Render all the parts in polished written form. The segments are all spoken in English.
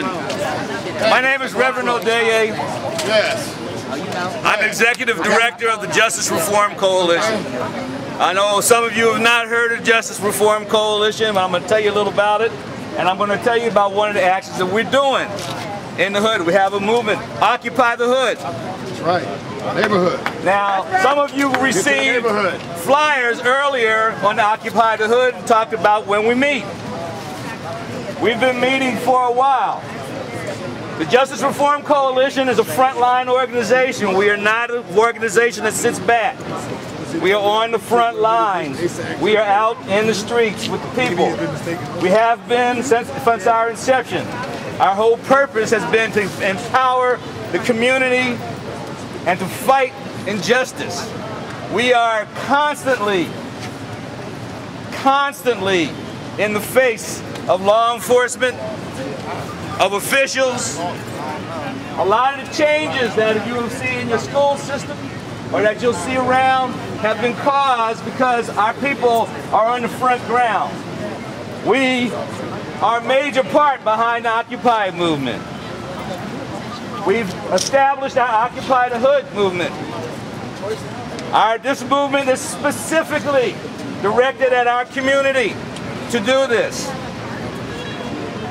My name is Reverend Odeye. Yes. I'm Executive Director of the Justice Reform Coalition. I know some of you have not heard of Justice Reform Coalition, but I'm going to tell you a little about it. And I'm going to tell you about one of the actions that we're doing in the hood. We have a movement, Occupy the Hood. That's right. Neighborhood. Now, some of you received flyers earlier on the Occupy the Hood and talked about when we meet. We've been meeting for a while. The Justice Reform Coalition is a frontline organization. We are not an organization that sits back. We are on the front lines. We are out in the streets with the people. We have been since our inception. Our whole purpose has been to empower the community and to fight injustice. We are constantly in the face of law enforcement, of officials. A lot of the changes that you will see in your school system or that you'll see around have been caused because our people are on the front ground. We are a major part behind the Occupy movement. We've established our Occupy the Hood movement. This movement is specifically directed at our community to do this.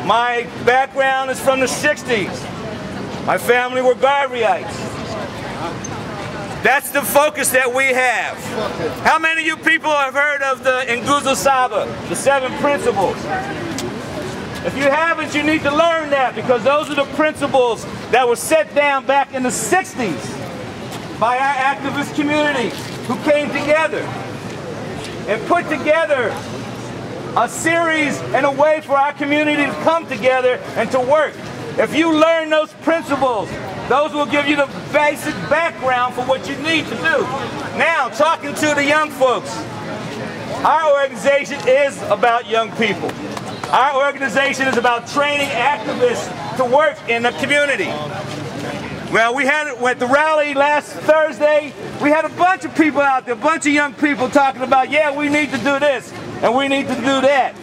My background is from the 60s. My family were Garveyites. That's the focus that we have. How many of you people have heard of the Nguzo Saba, the 7 principles? If you haven't, you need to learn that because those are the principles that were set down back in the 60s by our activist community who came together and put together a series and a way for our community to come together and to work. If you learn those principles, those will give you the basic background for what you need to do. Now, talking to the young folks, our organization is about young people. Our organization is about training activists to work in the community. Well, we had at the rally last Thursday, we had a bunch of people out there, a bunch of young people talking about, yeah, we need to do this and we need to do that.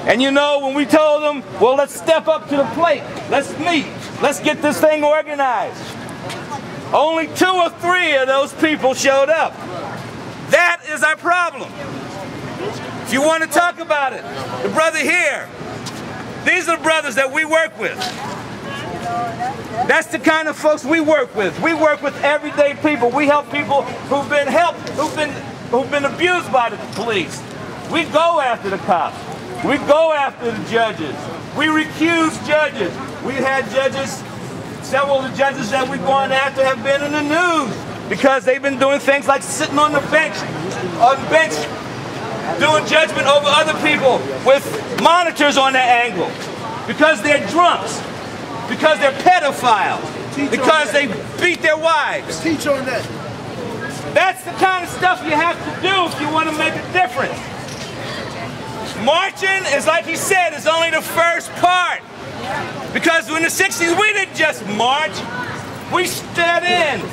And you know, when we told them, well, let's step up to the plate, let's meet, let's get this thing organized. Only 2 or 3 of those people showed up. That is our problem. If you want to talk about it, the brother here, these are the brothers that we work with. That's the kind of folks we work with. We work with everyday people. We help people who've been helped, who've been abused by the police. We go after the cops. We go after the judges. We recuse judges. We've had judges, several of the judges that we've gone after have been in the news because they've been doing things like sitting on the bench, doing judgment over other people with monitors on their angle because they're drunks, because they're pedophiles, because they beat their wives. Teach on that. That's the kind of stuff you have to do if you want to make a difference. Marching is, like he said, is only the first part. Because in the 60s, we didn't just march. We sat in,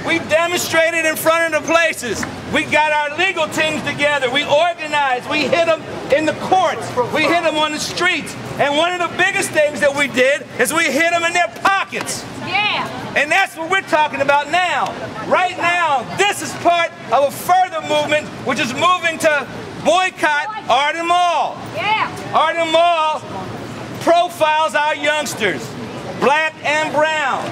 we demonstrated in front of the places. We got our legal teams together, we organized, we hit them in the courts, we hit them on the streets. And one of the biggest things that we did is we hit them in their pockets. Yeah. And that's what we're talking about now. Right now, this is part of a further movement, which is moving to boycott Arden Mall. Yeah. Arden Mall profiles our youngsters, black and brown.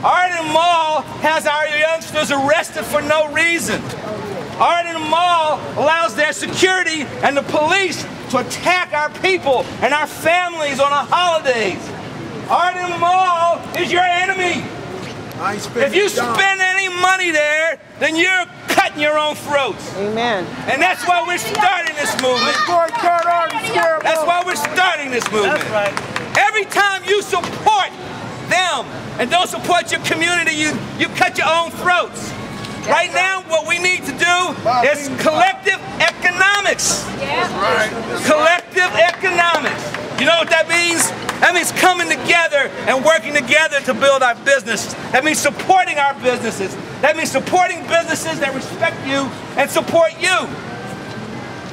Arden Mall has our youngsters arrested for no reason. Arden Mall allows their security and the police to attack our people and our families on the holidays. Arden Mall is your enemy. If you spend any money there, then you're cutting your own throats. Amen. And that's why we're starting this movement. That's why we're starting this movement. That's right. Every time you support them and don't support your community, you cut your own throats. Right now, what we need to do is collective economics. Collective economics. You know what that means? That means coming together and working together to build our businesses. That means supporting our businesses. That means supporting businesses that respect you and support you.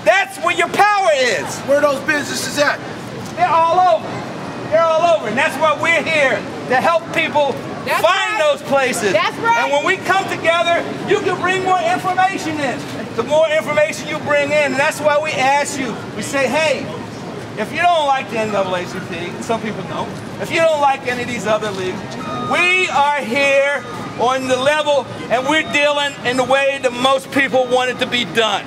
That's where your power is. Where are those businesses at? They're all over. They're all over. And that's why we're here, to help people find those places. That's right. And when we come together, you can bring more information in. The more information you bring in, and that's why we ask you, we say, hey, if you don't like the NAACP, some people don't, if you don't like any of these other leagues, we are here on the level, and we're dealing in the way that most people want it to be done.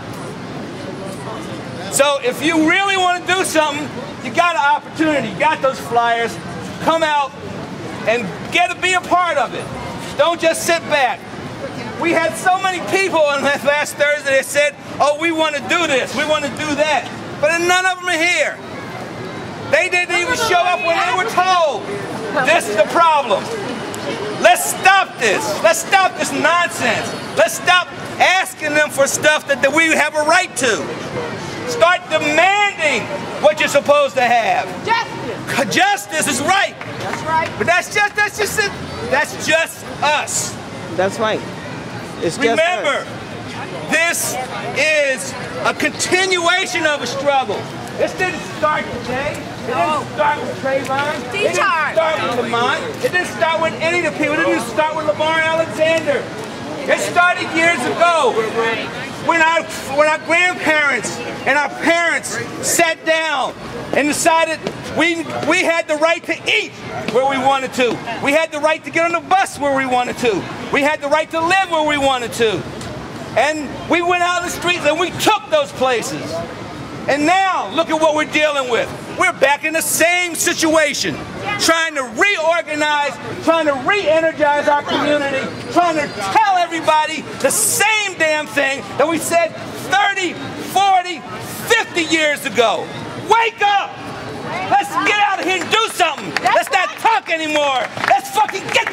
So if you really want to do something, you got an opportunity, you got those flyers, come out and be a part of it. Don't just sit back. We had so many people on that last Thursday that said, oh, we want to do this, we want to do that. But none of them are here. They didn't even show up when they were told. This is the problem. Let's stop this. Let's stop this nonsense. Let's stop asking them for stuff that we have a right to. Start demanding what you're supposed to have. Justice. Justice is right. That's right. But that's just it. That's just us. That's right. It's just Remember, us. this is a continuation of a struggle. This didn't start today. It didn't start with TREYVON. It didn't start with Lamont. It didn't start with any of the people. It didn't start with Lamar Alexander. It started years ago when our grandparents and our parents sat down and decided we had the right to eat where we wanted to. We had the right to get on the bus where we wanted to. We had the right to live where we wanted to. And we went out in the streets and we took those places. And now, look at what we're dealing with. We're back in the same situation, trying to reorganize, trying to re-energize our community, trying to tell everybody the same damn thing that we said 30, 40, 50 years ago. Wake up! Let's get out of here and do something. Let's not talk anymore. Let's fucking get